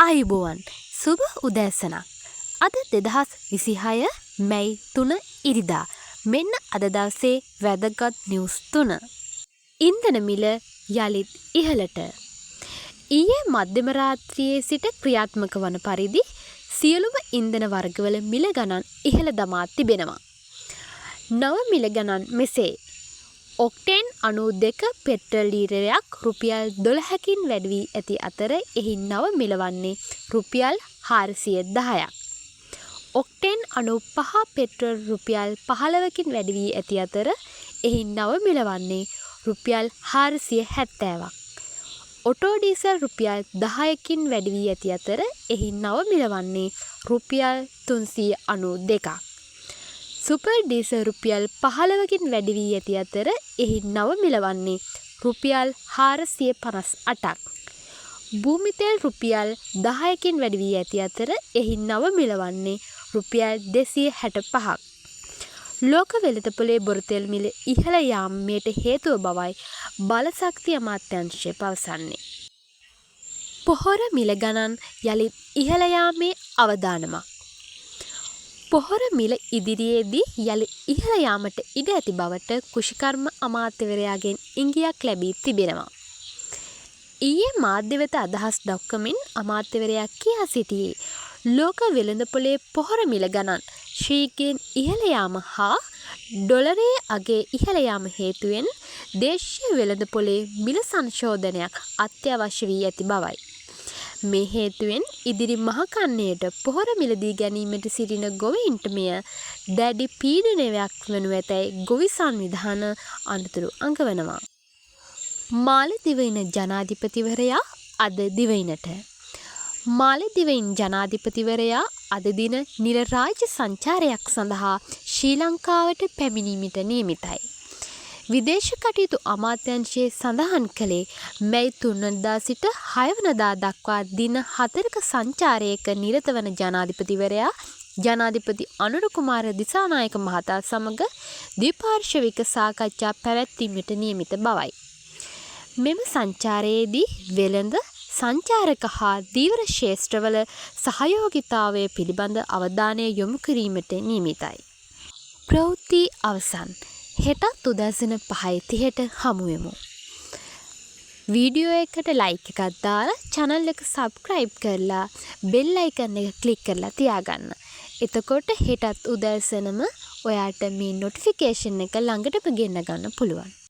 ආයුබෝවන් සුබ උදෑසනක්. අද 2026 මැයි 3 ඉරිදා. මෙන්න අද දවසේ වැදගත් නිවුස් 3. ඉන්ධන මිල යළිත් ඉහළට. ඊයේ මධ්‍යම රාත්‍රියේ සිට ක්‍රියාත්මක වන පරිදි සියලුම ඉන්ධන වර්ගවල මිල ගණන් ඉහළ දමා තිබෙනවා. නව මිල ගණන් මෙසේ. ඔක්ටේන් 92 පෙට්‍රල් ලීටරයක් රුපියල් 12කින් වැඩි වී ඇති අතර එහි නව මිල වන්නේ රුපියල් 410ක්. ඔක්ටේන් 95 පෙට්‍රල් රුපියල් 15කින් වැඩි වී ඇති අතර එහි නව මිල වන්නේ රුපියල් 470ක්. ඔටෝ ඩීසල් රුපියල් 10කින් වැඩි වී ඇති අතර එහි නව මිල වන්නේ රුපියල් 392ක්. සුපර් ඩීසල් රුපියල් 15කින් වැඩි වී ඇති අතර එහි නව මිල වන්නේ රුපියල් 458ක්. භූමි තෙල් රුපියල් 10කින් වැඩි වී ඇති අතර එහි නව මිල වන්නේ රුපියල් 265ක්. ලෝක වෙළඳපොලේ බොරු තෙල් මිල ඉහළ යාමට හේතුව බවයි බලශක්ති අමාත්‍යාංශය පවසන්නේ. පොහොර මිල ගණන් යළිත් ඉහළ යාමේ අවදානමක්. පොහොර මිල ඉදිරියේදී යළි ඉහළ යාමට ඉඩ ඇති බවට කෘෂිකර්ම අමාත්‍යවරයාගෙන් ඉඟියක් ලැබී තිබෙනවා. ඊයේ මාධ්‍ය වෙත අදහස් දක්වමින් අමාත්‍යවරයා කියා සිටියේ ලෝක වෙළඳපොලේ පොහොර මිල ගණන් ශීඝ්‍රයෙන් ඉහළ යාම හා ඩොලරයේ අගේ ඉහළ යාම හේතුවෙන් දේශීය වෙළඳපොලේ මිල සංශෝධනයක් අත්‍යවශ්‍ය වී ඇති බවයි. මේ හේතුවෙන් ඉදිරි මහකන්නයට පොහොර මිලදී ගැනීමට සිටින ගොවීන්ට මෙය දැඩි පීඩනයක් වනු ඇතැයි ගොවි සංවිධාන අනතුරු අඟවනවා. මාලදිවයින ජනාධිපතිවරයා අද දිවයිනට. මාලදිවයින් ජනාධිපතිවරයා අද දින නිල රාජ්‍ය සංචාරයක් සඳහා ශ්‍රී ලංකාවට පැමිණීමට නියමිතයි. විදේශ කටයුතු අමාත්‍යාංශයේ සඳහන් කළේ මැයි 3 වෙනිදා සිට 6 වෙනිදා දක්වා දින 4ක සංචාරයක නිරත වන ජනාධිපතිවරයා ජනාධිපති අනුර කුමාර දිසානායක මහතා සමග ද්විපාර්ශ්වික සාකච්ඡා පැවැත්වීමට නියමිත බවයි. මෙම සංචාරයේදී වෙළඳ සංචාරක හා දීවර ක්ෂේත්‍රවල සහයෝගිතාවය පිළිබඳ අවධානය යොමු කිරීමට නියමිතයි. ප්‍රවෘත්ති අවසන්. හෙටත් උදෑසන 5:30ට හමුවෙමු. වීඩියෝ එකට ලයික් එකක් දාලා channel එක subscribe කරලා bell icon එක click කරලා තියාගන්න. එතකොට හෙටත් උදෑසනම ඔයාට මේ notification එක ළඟටම ගෙන්න ගන්න පුළුවන්.